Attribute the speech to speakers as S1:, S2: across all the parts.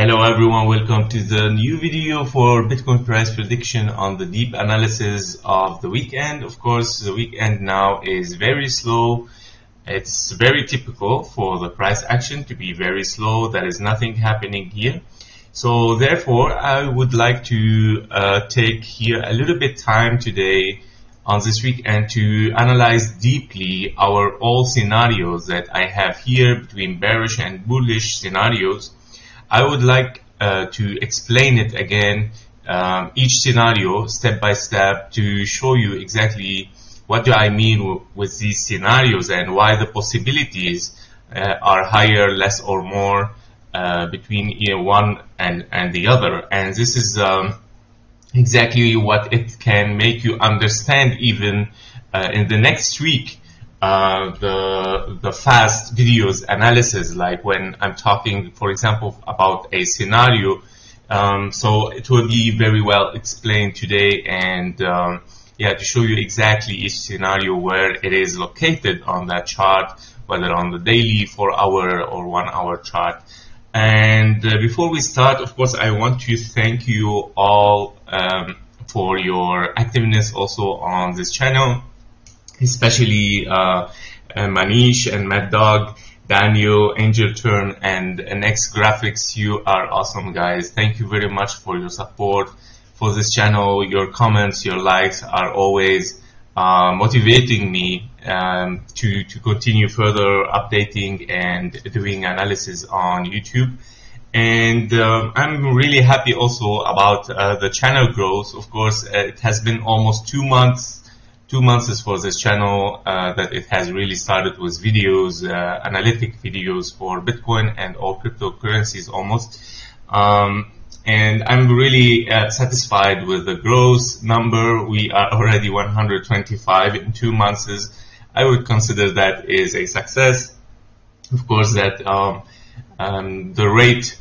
S1: Hello everyone, welcome to the new video for Bitcoin price prediction on the deep analysis of the weekend. Of course, the weekend now is very slow. It's very typical for the price action to be very slow. There is nothing happening here. So therefore, I would like to take here a little bit time today on this weekend to analyze deeply our all scenarios that I have here between bearish and bullish scenarios. I would like to explain it again, each scenario step by step, to show you exactly what do I mean with these scenarios and why the possibilities are higher, less or more between one and the other. And this is exactly what it can make you understand even in the next week. The fast videos analysis, like when I'm talking, for example, about a scenario. So it will be very well explained today, and yeah, to show you exactly each scenario where it is located on that chart, whether on the daily, 4-hour or 1-hour chart. And before we start, of course, I want to thank you all for your activeness also on this channel. Especially Manish and Mad Dog, Daniel, Angel Turn, and Next Graphics. You are awesome, guys. Thank you very much for your support for this channel. Your comments, your likes are always motivating me to continue further updating and doing analysis on YouTube. And I'm really happy also about the channel growth. Of course, it has been almost 2 months. 2 months is for this channel that it has really started with videos, analytic videos for Bitcoin and all cryptocurrencies almost. And I'm really satisfied with the growth number. We are already 125 in 2 months. I would consider that is a success. Of course, that the rate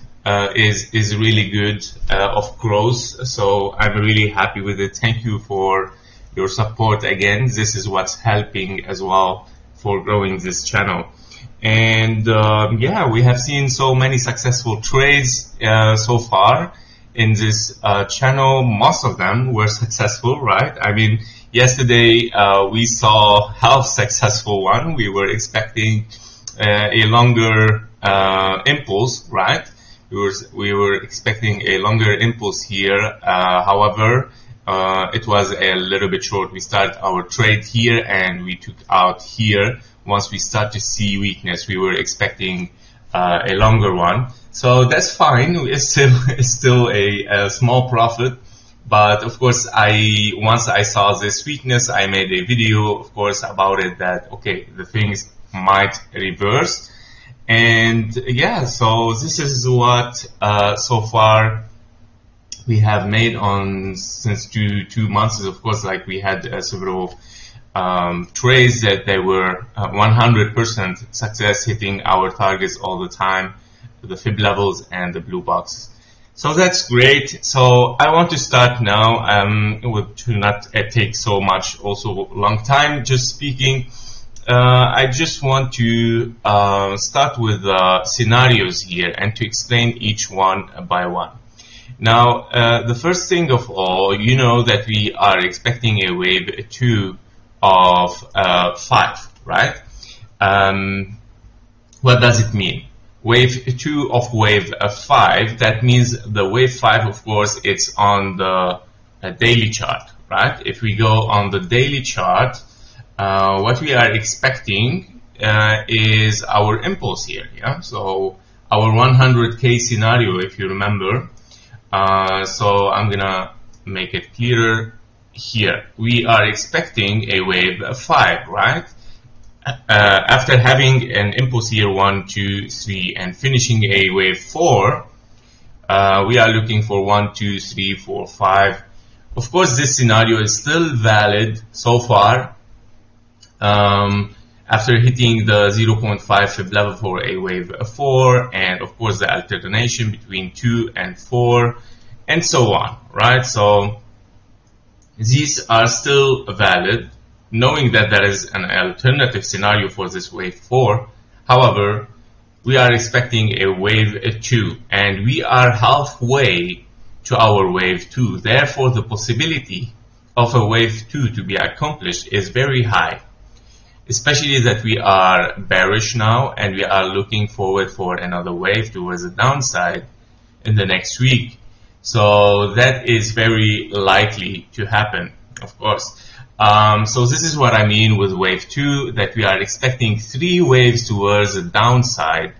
S1: is really good of growth. So I'm really happy with it. Thank you for your support again. This is what's helping as well for growing this channel. And yeah, we have seen so many successful trades so far in this channel. Most of them were successful, right? I mean, yesterday we saw half successful one. We were expecting a longer impulse, right? We were expecting a longer impulse here. However, it was a little bit short. We started our trade here and we took out here. Once we start to see weakness, we were expecting a longer one. So that's fine. It's still a small profit. But of course, once I saw this weakness, I made a video, of course, about it, that okay, the things might reverse. And yeah, so this is what so far we have made on since two months. Of course, like we had several trades that they were 100% success, hitting our targets all the time, the fib levels and the blue boxes. So that's great. So I want to start now to not take so much also long time just speaking. I just want to start with scenarios here and to explain each one by one. Now, the first thing of all, you know that we are expecting a wave 2 of 5, right? What does it mean? Wave 2 of wave 5, that means the wave 5, of course, it's on the daily chart, right? If we go on the daily chart, what we are expecting is our impulse here, yeah? So our 100K scenario, if you remember. So I'm gonna make it clearer here. We are expecting a wave 5, right? After having an impulse here 1, 2, 3 and finishing a wave 4, we are looking for 1, 2, 3, 4, 5. Of course, this scenario is still valid so far. After hitting the 0.5 fib level for a wave 4, and of course the alternation between 2 and 4, and so on, right? So these are still valid, knowing that there is an alternative scenario for this wave 4. However, we are expecting a wave 2, and we are halfway to our wave 2. Therefore, the possibility of a wave 2 to be accomplished is very high, especially that we are bearish now and we are looking forward for another wave towards the downside in the next week. So that is very likely to happen, of course. So this is what I mean with wave 2, that we are expecting 3 waves towards the downside,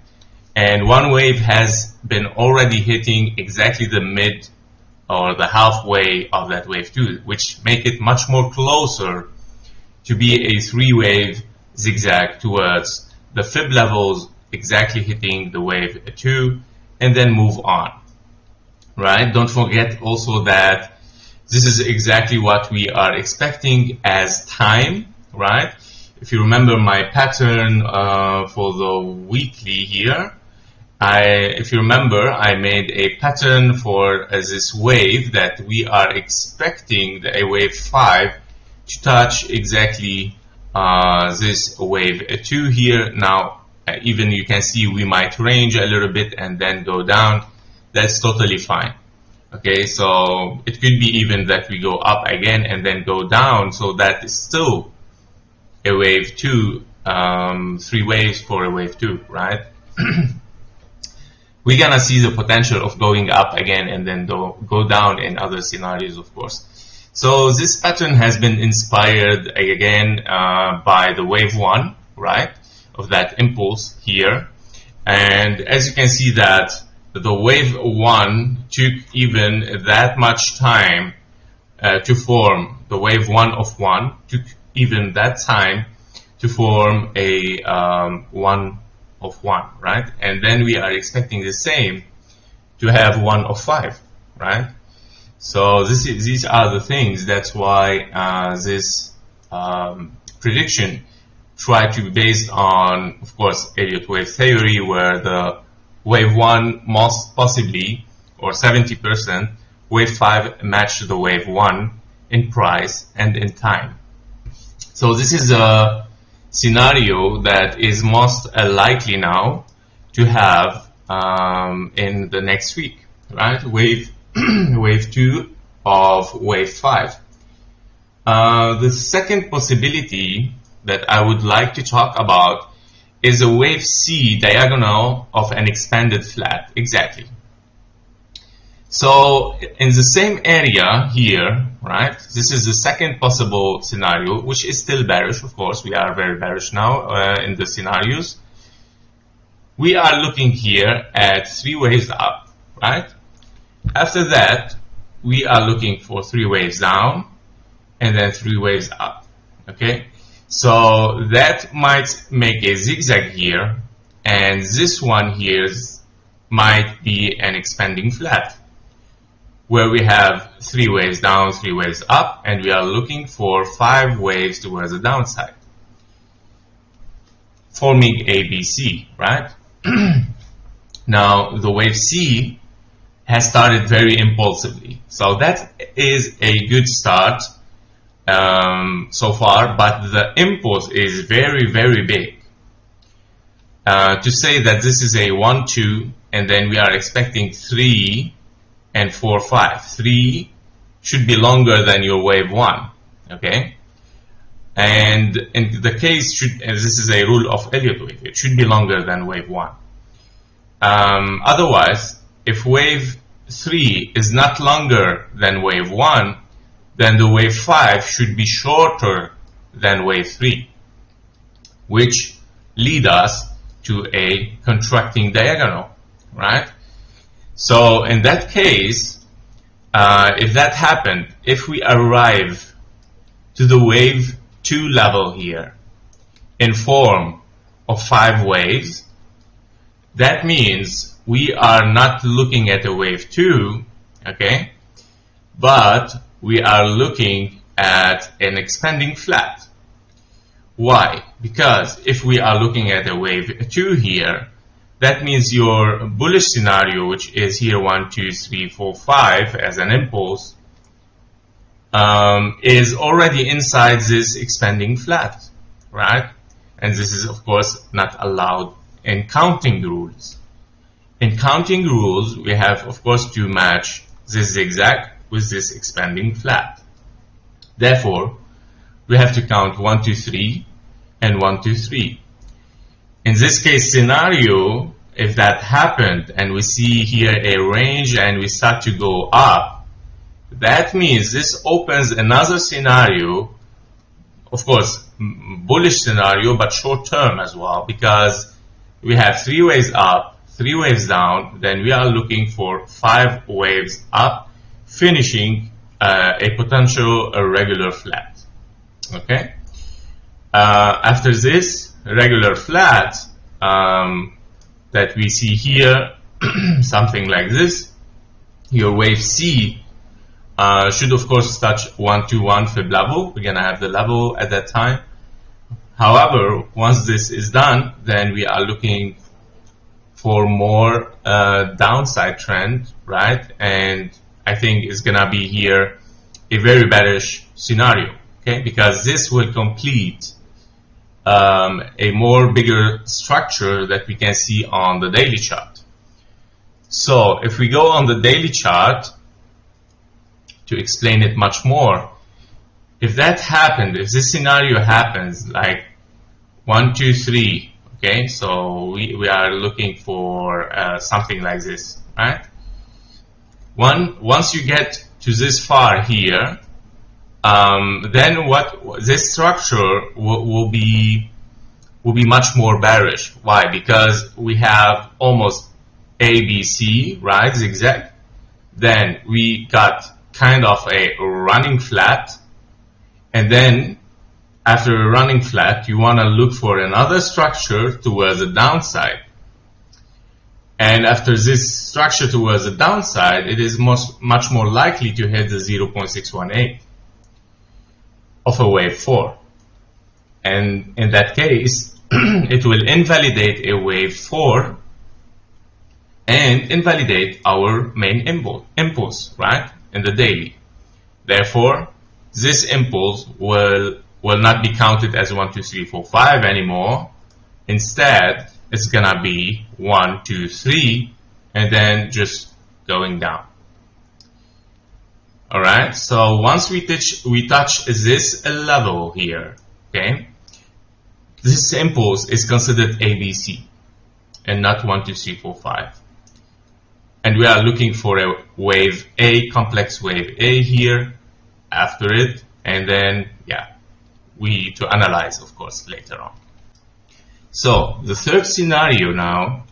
S1: and one wave has been already hitting exactly the mid or the halfway of that wave 2, which make it much more closer to be a 3-wave zigzag towards the fib levels, exactly hitting the wave 2, and then move on, right? Don't forget also that this is exactly what we are expecting as time, right? If you remember my pattern for the weekly here, if you remember, I made a pattern for this wave that we are expecting a wave 5 to touch exactly this wave 2 here. Now, even you can see we might range a little bit and then go down. That's totally fine. Okay, so it could be even that we go up again and then go down. So that is still a wave 2, 3 waves for a wave 2, right? We're gonna see the potential of going up again and then go down in other scenarios, of course. So this pattern has been inspired again by the wave 1, right, of that impulse here. And as you can see that the wave 1 took even that much time to form. The wave 1 of 1 took even that time to form a 1 of 1, right? And then we are expecting the same to have 1 of 5, right? So these are the things. That's why this prediction tried to be based on, of course, Elliott wave theory, where the wave 1 most possibly, or 70%, wave 5 matched the wave 1 in price and in time. So this is a scenario that is most likely now to have in the next week, right? Wave 2 of wave 5. The second possibility that I would like to talk about is a wave C diagonal of an expanded flat. Exactly. So in the same area here, right, this is the second possible scenario, which is still bearish, of course. We are very bearish now in the scenarios. We are looking here at 3 waves up, right? After that, we are looking for 3 waves down and then 3 waves up, okay? So that might make a zigzag here, and this one here might be an expanding flat, where we have 3 waves down, 3 waves up, and we are looking for 5 waves towards the downside, forming ABC, right? Now, the wave C has started very impulsively, so that is a good start so far, but the impulse is very, very big. To say that this is a 1, 2, and then we are expecting 3 and 4, 5. 3 should be longer than your wave 1, okay? And in the case, and this is a rule of Elliott wave, it should be longer than wave 1. Otherwise, if wave 3 is not longer than wave 1, then the wave 5 should be shorter than wave 3, which lead us to a contracting diagonal, right? So in that case, if that happened, if we arrive to the wave 2 level here in form of 5 waves, that means we are not looking at a wave 2, okay, but we are looking at an expanding flat. Why? Because if we are looking at a wave 2 here, that means your bullish scenario, which is here 1, 2, 3, 4, 5 as an impulse, is already inside this expanding flat, right? And this is, of course, not allowed in counting rules. In counting rules, we have, of course, to match this zigzag with this expanding flat. Therefore, we have to count 1, 2, 3 and 1, 2, 3. In this case scenario, if that happened and we see here a range and we start to go up, that means this opens another scenario, of course, bullish scenario, but short term as well, because we have 3 waves up, 3 waves down, then we are looking for 5 waves up, finishing a potential regular flat. Okay. After this regular flat that we see here, something like this, your wave C should of course touch 121 fib level. We're gonna have the level at that time. However, once this is done, then we are looking for more downside trend, right? And I think it's gonna be here a very bearish scenario, okay? Because this will complete a more bigger structure that we can see on the daily chart. So if we go on the daily chart to explain it much more, if that happened, if this scenario happens like 1, 2, 3, okay, so we are looking for something like this, right? Once you get to this far here, then this structure will be much more bearish. Why? Because we have almost ABC, right, zigzag. Then we got kind of a running flat, and then after a running flat, you want to look for another structure towards the downside. And after this structure towards the downside, it is much more likely to hit the 0.618 of a wave 4. And in that case, it will invalidate a wave 4 and invalidate our main impulse, right, in the daily. Therefore, this impulse will not be counted as 1, 2, 3, 4, 5 anymore. Instead, it's gonna be 1, 2, 3, and then just going down. All right. So once we touch this level here, okay, this impulse is considered ABC and not 1, 2, 3, 4, 5. And we are looking for a wave A, complex wave A here after it, and then we need to analyze, of course, later on. So the third scenario now,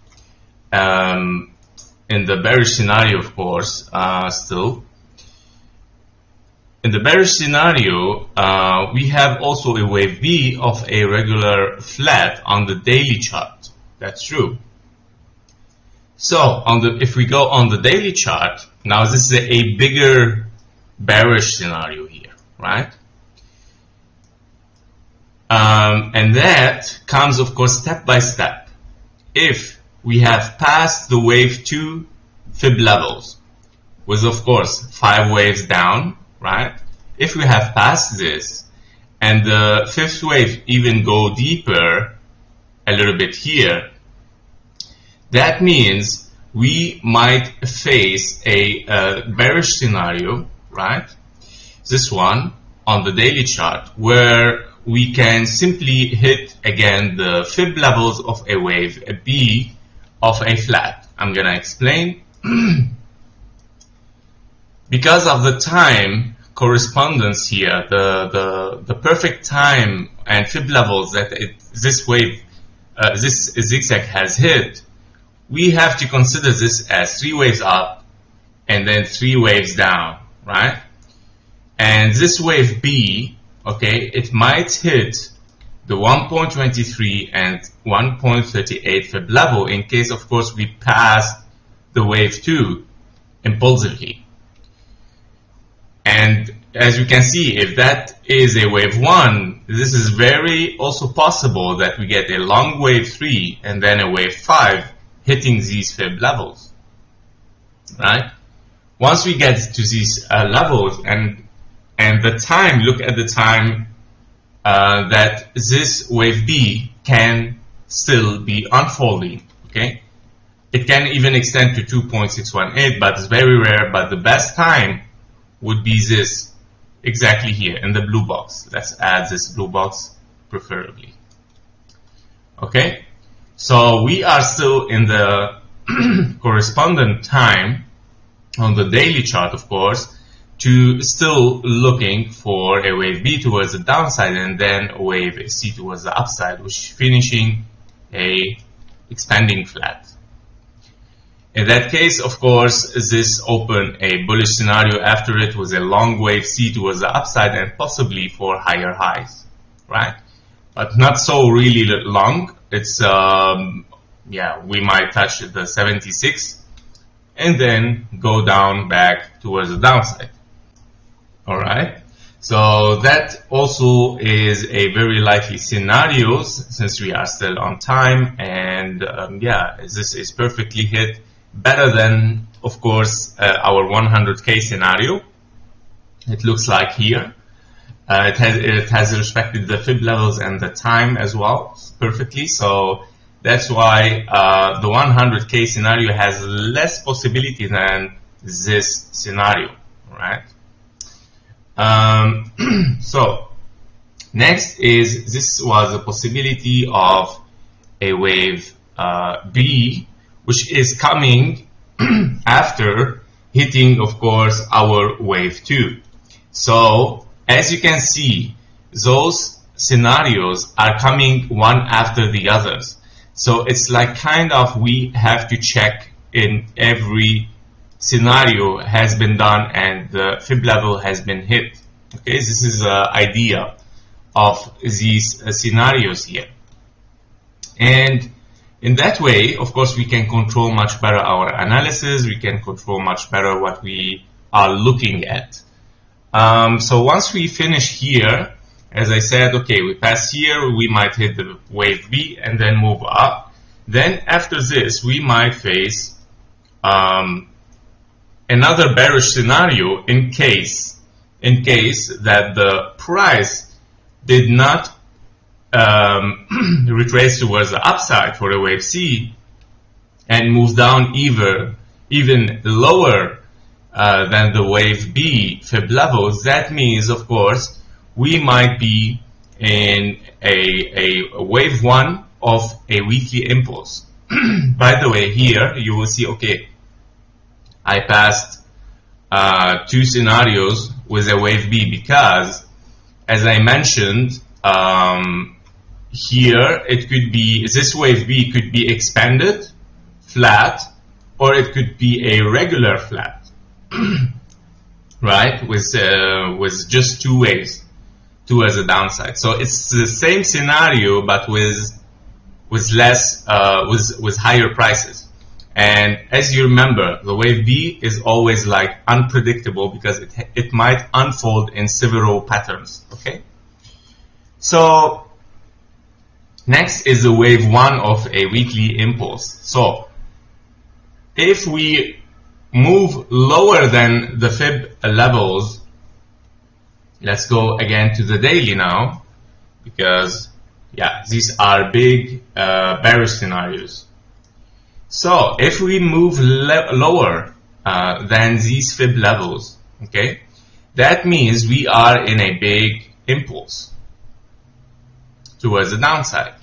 S1: in the bearish scenario, of course, still. In the bearish scenario, we have also a wave B of a regular flat on the daily chart. That's true. So if we go on the daily chart, now this is a bigger bearish scenario here, right? And that comes, of course, step by step. If we have passed the wave 2 fib levels, with, of course, 5 waves down, right? If we have passed this, and the fifth wave even go deeper a little bit here, that means we might face a bearish scenario, right? This one on the daily chart, where we can simply hit again the fib levels of a wave, a B of a flat. I'm gonna explain. Because of the time correspondence here, the perfect time and fib levels that this wave, this zigzag has hit, we have to consider this as 3 waves up and then 3 waves down, right? And this wave B, okay, it might hit the 1.23 and 1.38 fib level in case, of course, we pass the wave 2 impulsively. And as you can see, if that is a wave 1, this is very also possible that we get a long wave 3 and then a wave 5 hitting these fib levels, right? Once we get to these levels and the time, look at the time that this wave B can still be unfolding. Okay, it can even extend to 2.618, but it's very rare. But the best time would be this exactly here in the blue box. Let's add this blue box preferably. Okay, so we are still in the correspondent time on the daily chart, of course, to still looking for a wave B towards the downside and then a wave C towards the upside, which finishing a expanding flat. In that case, of course, this opened a bullish scenario after it with a long wave C towards the upside and possibly for higher highs, right? But not so really long. It's yeah, we might touch the 76 and then go down back towards the downside. All right, so that also is a very likely scenarios since we are still on time, and yeah, this is perfectly hit, better than, of course, our 100K scenario. It looks like here. It has respected the fib levels and the time as well perfectly, so that's why the 100K scenario has less possibility than this scenario, right? So next is, this was a possibility of a wave B, which is coming after hitting, of course, our wave 2. So as you can see, those scenarios are coming one after the others. So it's like kind of we have to check in every scenario has been done and the fib level has been hit. Okay, this is the idea of these scenarios here. And in that way, of course, we can control much better our analysis. We can control much better what we are looking at. So once we finish here, as I said, okay, we pass here, we might hit the wave B and then move up. Then after this, we might face another bearish scenario in case that the price did not retrace towards the upside for a wave C and move down even lower than the wave B fib levels. That means, of course, we might be in a wave 1 of a weekly impulse. By the way, here you will see, okay, I passed 2 scenarios with a wave B because, as I mentioned, here it could be, this wave B could be expanded, flat, or it could be a regular flat, right? With just 2 waves, 2 as a downside. So it's the same scenario, but with less, with higher prices. And as you remember, the wave B is always like unpredictable because it might unfold in several patterns. Okay. So next is the wave 1 of a weekly impulse. So if we move lower than the fib levels, let's go again to the daily now, because yeah, these are big bearish scenarios. So if we move lower than these fib levels, okay, that means we are in a big impulse towards the downside.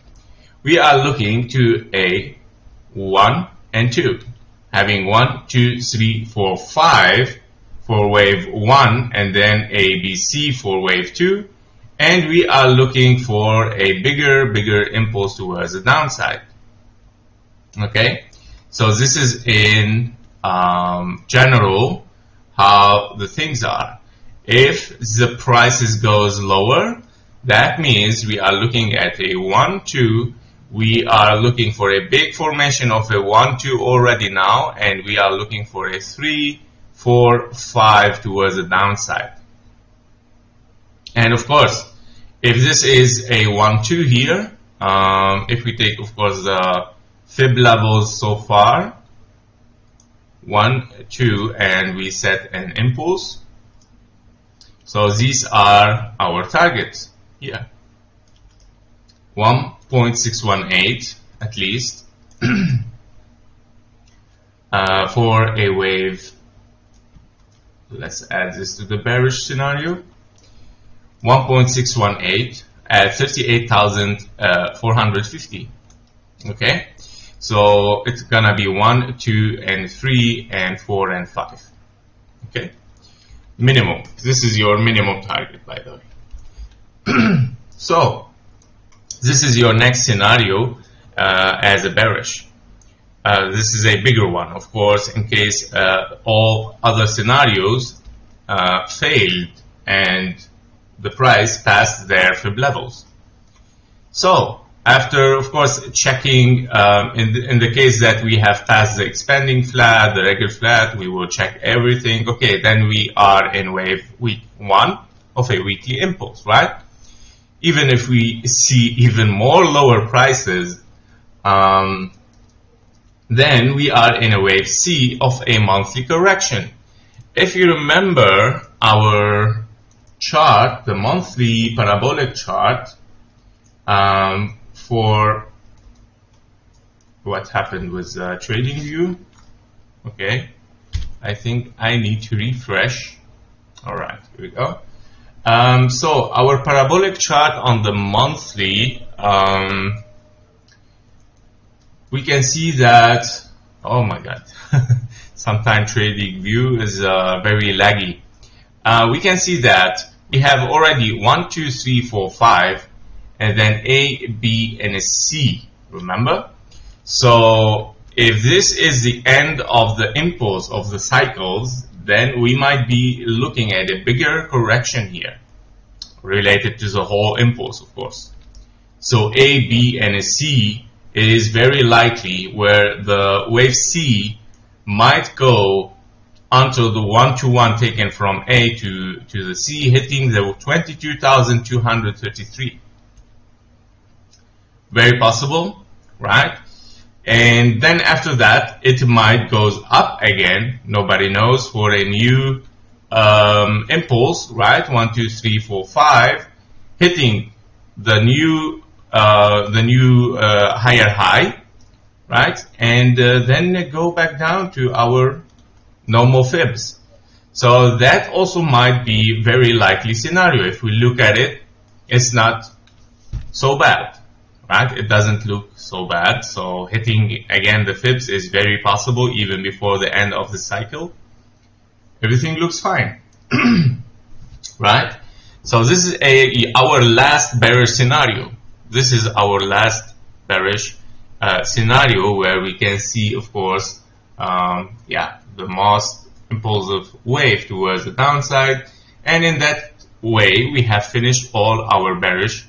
S1: We are looking to a 1 and 2, having 1, 2, 3, 4, 5 for wave 1, and then A, B, C for wave 2, and we are looking for a bigger impulse towards the downside. Okay, so this is in general how the things are. If the prices goes lower, that means we are looking at a 1, 2. We are looking for a big formation of a 1, 2 already now, and we are looking for a 3, 4, 5 towards the downside. And of course, if this is a 1, 2 here, if we take, of course, the fib levels so far, 1, 2, and we set an impulse. So these are our targets here. 1.618, at least for a wave. Let's add this to the bearish scenario. 1.618 at 38,450. Okay, so it's gonna be 1, 2, and 3, and 4, and 5. Okay, minimum. This is your minimum target, by the way. So this is your next scenario as a bearish. This is a bigger one, of course, in case all other scenarios failed and the price passed their fib levels. So after, of course, checking in the case that we have passed the expanding flat, the regular flat, we will check everything. Okay, then we are in wave week 1 of a weekly impulse, right? Even if we see even more lower prices, then we are in a wave C of a monthly correction. If you remember our chart, the monthly parabolic chart, for what happened with trading view. Okay, I think I need to refresh. All right, here we go. So our parabolic chart on the monthly, we can see that, oh my god, sometimes trading view is very laggy. We can see that we have already 1, 2, 3, 4, 5, and then A, B, and a C, remember? So if this is the end of the impulse of the cycles, then we might be looking at a bigger correction here, related to the whole impulse, of course. So A, B, and a C is very likely where the wave C might go until the 1-to-1 taken from A to the C, hitting the 22,233. Very possible, right? And then after that, it might goes up again. Nobody knows, for a new impulse, right? 1, 2, 3, 4, 5, hitting the new higher high, right? And then go back down to our normal fibs. So that also might be very likely scenario. If we look at it, it's not so bad, right? It doesn't look so bad. So hitting again the fibs is very possible even before the end of the cycle. Everything looks fine, right? So this is our last bearish scenario. This is our last bearish scenario where we can see, of course, the most impulsive wave towards the downside, and in that way we have finished all our bearish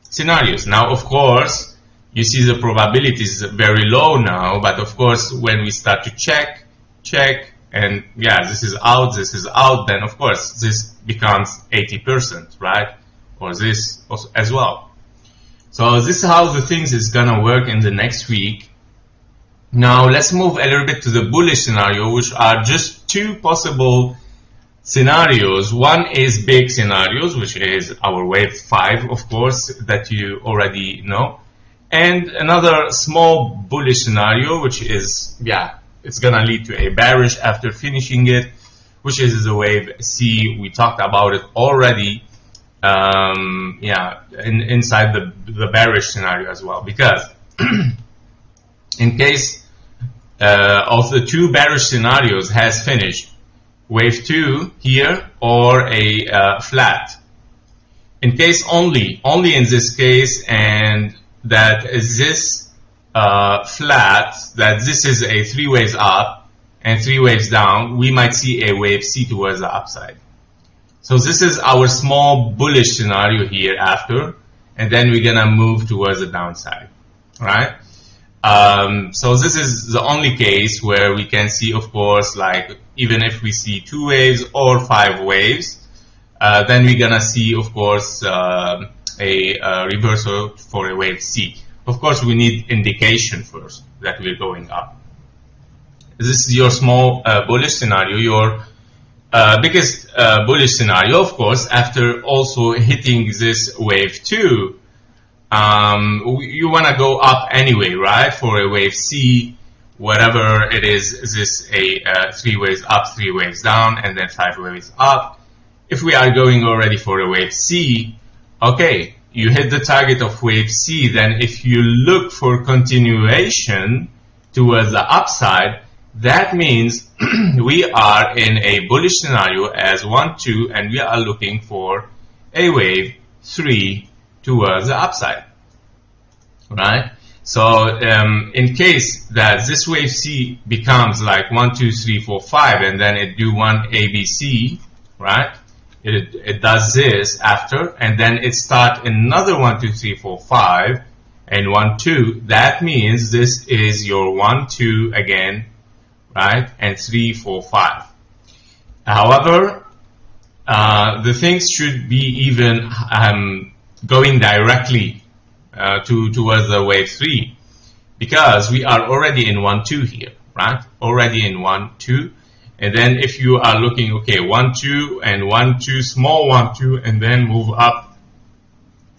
S1: scenarios. Now, of course, you see the probabilities very low now, but of course when we start to check, and this is out, then of course this becomes 80%, right? Or this also as well. So this is how the things is gonna work in the next week. Now let's move a little bit to the bullish scenario, which are just two possible scenarios. One is big scenarios, which is our wave 5, of course, that you already know, and another small bullish scenario, which is it's gonna lead to a bearish after finishing it, which is the wave C. We talked about it already, inside the bearish scenario as well, because in case of the two bearish scenarios has finished, wave 2 here or a flat. In case only in this case, and that is this flat, that this is a 3 waves up and 3 waves down, we might see a wave C towards the upside. So this is our small bullish scenario here after, and then we're gonna move towards the downside, right? So this is the only case where we can see, of course, like even if we see 2 waves or 5 waves, then we're gonna see, of course, a reversal for a wave C. Of course, we need indication first that we're going up. This is your small bullish scenario. Your biggest bullish scenario, of course, after also hitting this wave 2, you want to go up anyway, right? For a wave C, whatever it is this a 3 waves up, 3 waves down, and then 5 waves up. If we are going already for a wave C, okay, you hit the target of wave C, then if you look for continuation towards the upside, that means we are in a bullish scenario as 1, 2, and we are looking for a wave 3 towards the upside, right? So in case that this wave C becomes like 1, 2, 3, 4, 5, and then it do one ABC, right? It does this after, and then it start another 1, 2, 3, 4, 5, and 1, 2. That means this is your 1, 2 again, right? And 3, 4, 5. However, the things should be even going directly towards the wave 3, because we are already in 1, 2 here, right? Already in 1, 2. And then if you are looking, okay, 1, 2, and 1, 2, small 1, 2, and then move up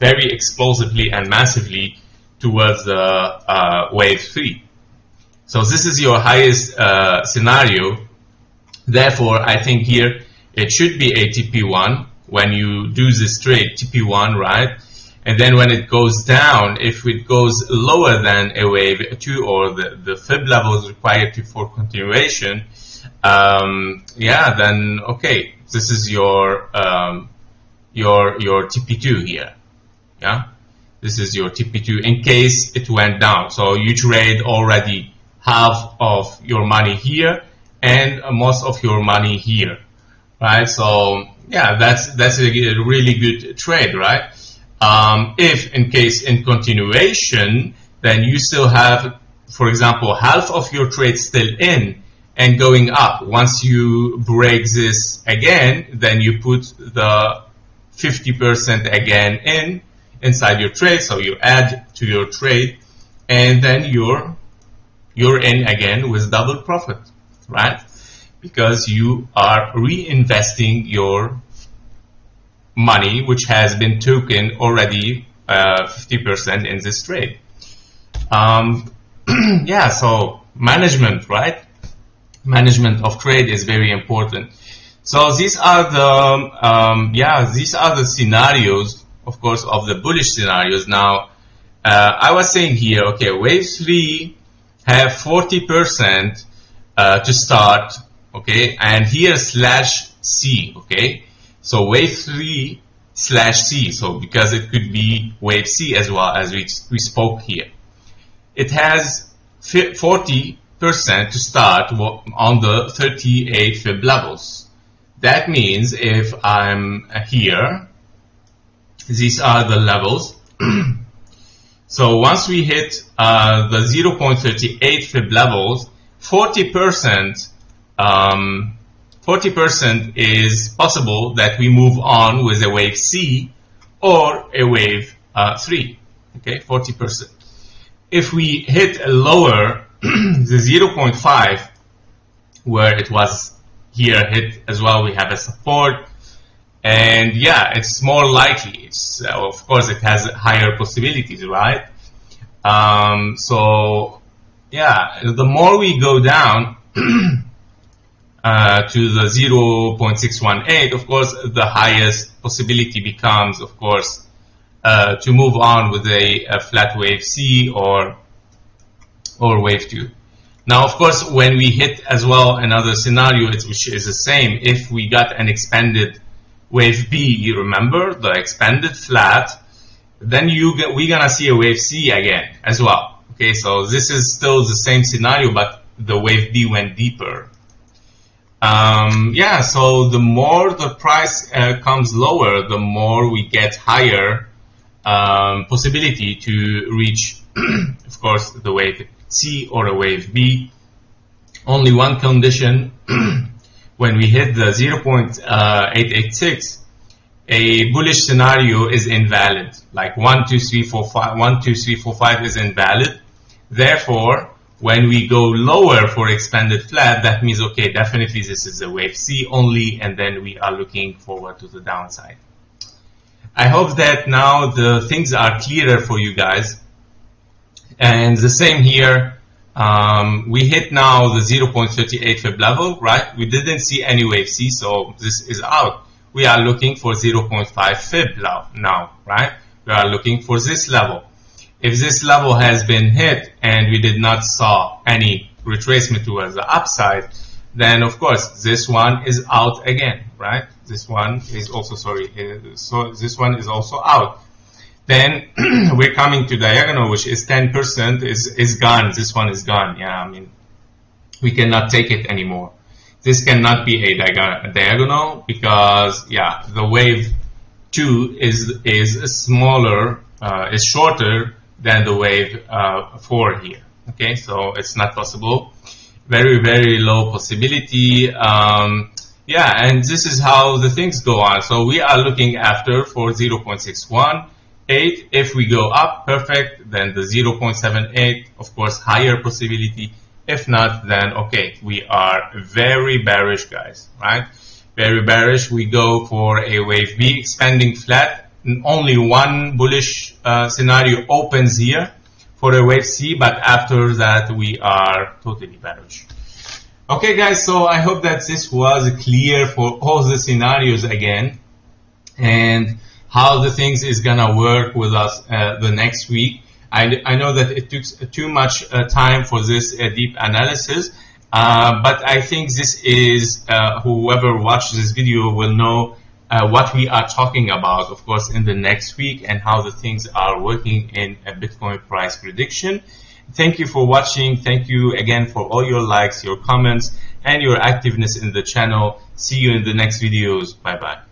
S1: very explosively and massively towards the wave 3. So this is your highest scenario. Therefore, I think here it should be a TP1 when you do this trade, TP1, right? And then when it goes down, if it goes lower than a wave 2 or the fib levels required for continuation, yeah, then okay, this is your TP2 here. Yeah, this is your TP2 in case it went down. So you trade already half of your money here and most of your money here, right? So yeah, that's a really good trade, right? If in case in continuation, then you still have, for example, half of your trade still in and going up. Once you break this again, then you put the 50% again inside your trade. So you add to your trade, and then you're in again with double profit, right? Because you are reinvesting your money, which has been taken already 50% in this trade. Yeah, so management, right? Management of trade is very important. So these are the scenarios, of course, of the bullish scenarios. Now, I was saying here, okay, wave 3 have 40% to start, okay, and here /C, okay. So wave 3 /C, so because it could be wave C as well, as we spoke here. It has 40% to start on the 38 fib levels. That means if I'm here, these are the levels. So once we hit the 0.38 fib levels, 40% is possible that we move on with a wave C or a wave 3. Okay, 40%. If we hit a lower, the 0.5, where it was here hit as well, we have a support. And yeah, it's more likely. It's, of course, it has higher possibilities, right? So yeah, the more we go down to the 0.618, of course, the highest possibility becomes, of course, to move on with a flat wave C or wave 2. Now, of course, when we hit as well another scenario, which is the same, if we got an expanded wave B, you remember, the expanded flat, then we're gonna see a wave C again as well. Okay, so this is still the same scenario, but the wave B went deeper. Yeah, so the more the price comes lower, the more we get higher possibility to reach, of course, the wave C or a wave B. Only one condition, when we hit the 0.886, a bullish scenario is invalid. Like 1, 2, 3, 4, 5, 1, 2, 3, 4, 5 is invalid. Therefore, when we go lower for expanded flat, that means, okay, definitely this is a wave C only, and then we are looking forward to the downside. I hope that now the things are clearer for you guys. And the same here. We hit now the 0.38 fib level, right? We didn't see any wave C, so this is out. We are looking for 0.5 fib now, right? We are looking for this level. If this level has been hit and we did not saw any retracement towards the upside, then of course this one is out again, right? This one is also, so this one is also out. Then we're coming to diagonal, which is 10% is gone. This one is gone. Yeah, I mean, we cannot take it anymore. This cannot be a diagonal because, yeah, the wave 2 is smaller, is shorter than the wave 4 here. Okay, so it's not possible. Very, very low possibility. Yeah, and this is how the things go on. So we are looking after for 0.618. If we go up, perfect. Then the 0.78, of course, higher possibility. If not, then okay, we are very bearish, guys, right? Very bearish. We go for a wave B expanding flat. Only one bullish scenario opens here for a wave C, but after that we are totally bearish. Okay, guys, so I hope that this was clear for all the scenarios again, and how the things is gonna work with us the next week. I know that it took too much time for this deep analysis, but I think this is, whoever watched this video will know what we are talking about, of course, in the next week, and how the things are working in a Bitcoin price prediction. Thank you for watching. Thank you again for all your likes, your comments, and your activeness in the channel. See you in the next videos. Bye-bye.